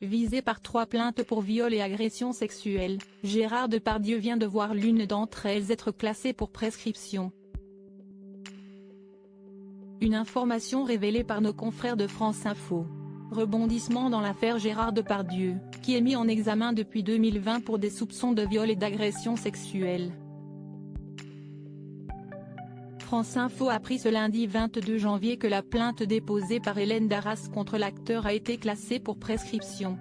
Visé par 3 plaintes pour viol et agression sexuelle, Gérard Depardieu vient de voir l'une d'entre elles être classée pour prescription. Une information révélée par nos confrères de France Info. Rebondissement dans l'affaire Gérard Depardieu, qui est mis en examen depuis 2020 pour des soupçons de viol et d'agression sexuelle. France Info a appris ce lundi 22 janvier que la plainte déposée par Hélène Darras contre l'acteur a été classée pour prescription.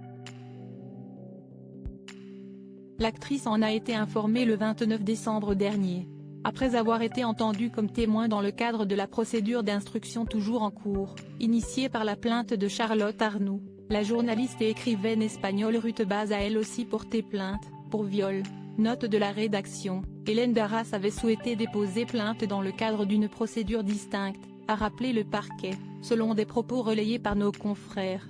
L'actrice en a été informée le 29 décembre dernier, après avoir été entendue comme témoin dans le cadre de la procédure d'instruction toujours en cours, initiée par la plainte de Charlotte Arnoux. La journaliste et écrivaine espagnole Ruth Baz a elle aussi porté plainte, pour viol. Note de la rédaction, Hélène Darras avait souhaité déposer plainte dans le cadre d'une procédure distincte, a rappelé le parquet, selon des propos relayés par nos confrères.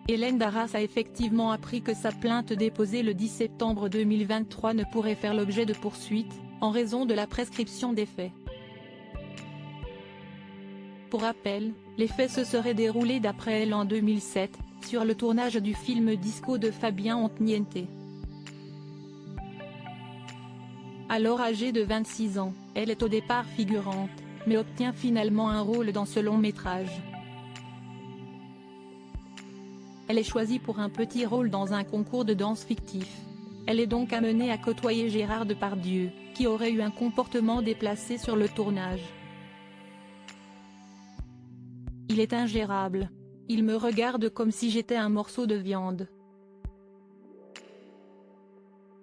Hélène Darras a effectivement appris que sa plainte déposée le 10 septembre 2023 ne pourrait faire l'objet de poursuites, en raison de la prescription des faits. Pour rappel, les faits se seraient déroulés d'après elle en 2007, sur le tournage du film Disco de Fabien Otteniente. Alors âgée de 26 ans, elle est au départ figurante, mais obtient finalement un rôle dans ce long métrage. Elle est choisie pour un petit rôle dans un concours de danse fictif. Elle est donc amenée à côtoyer Gérard Depardieu, qui aurait eu un comportement déplacé sur le tournage. Il est ingérable. Il me regarde comme si j'étais un morceau de viande.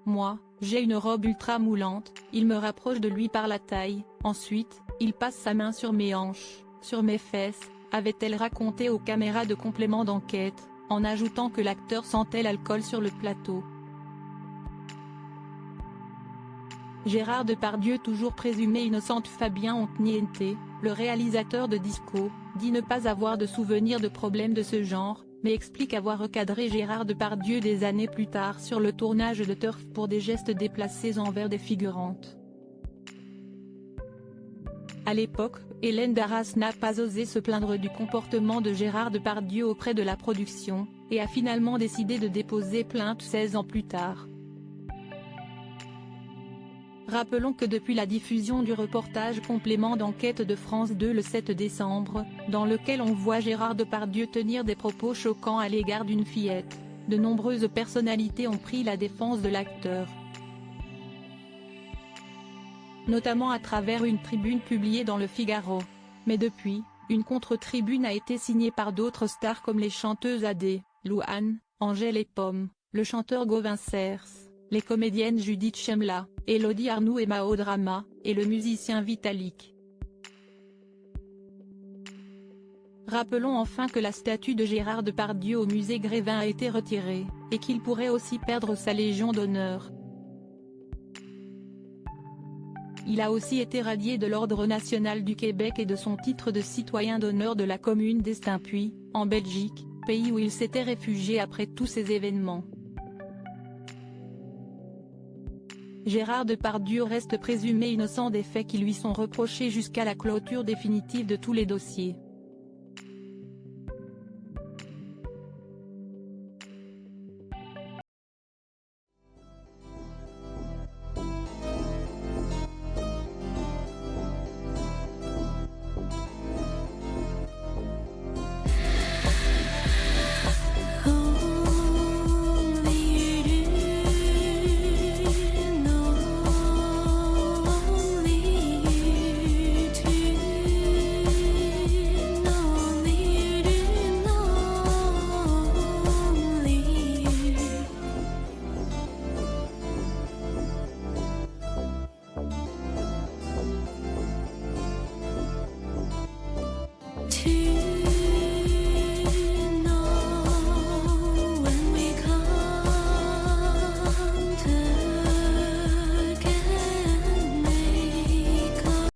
Moi, j'ai une robe ultra moulante, il me rapproche de lui par la taille, ensuite, il passe sa main sur mes hanches, sur mes fesses, avait-elle raconté aux caméras de complément d'enquête, en ajoutant que l'acteur sentait l'alcool sur le plateau. Gérard Depardieu, toujours présumé innocent. Fabien Otteniente, le réalisateur de Disco, dit ne pas avoir de souvenir de problèmes de ce genre, mais explique avoir recadré Gérard Depardieu des années plus tard sur le tournage de Turf pour des gestes déplacés envers des figurantes. À l'époque, Hélène Darras n'a pas osé se plaindre du comportement de Gérard Depardieu auprès de la production, et a finalement décidé de déposer plainte 16 ans plus tard. Rappelons que depuis la diffusion du reportage complément d'enquête de France 2 le 7 décembre, dans lequel on voit Gérard Depardieu tenir des propos choquants à l'égard d'une fillette, de nombreuses personnalités ont pris la défense de l'acteur. Notamment à travers une tribune publiée dans Le Figaro. Mais depuis, une contre-tribune a été signée par d'autres stars comme les chanteuses Adé, Louane, Angèle et Pomme, le chanteur Gauvin Cers, les comédiennes Judith Chemla, Élodie Arnoux et Mao Drama, et le musicien Vitalik. Rappelons enfin que la statue de Gérard Depardieu au musée Grévin a été retirée, et qu'il pourrait aussi perdre sa Légion d'honneur. Il a aussi été radié de l'Ordre national du Québec et de son titre de citoyen d'honneur de la commune d'Estaimpuis, en Belgique, pays où il s'était réfugié après tous ces événements. Gérard Depardieu reste présumé innocent des faits qui lui sont reprochés jusqu'à la clôture définitive de tous les dossiers.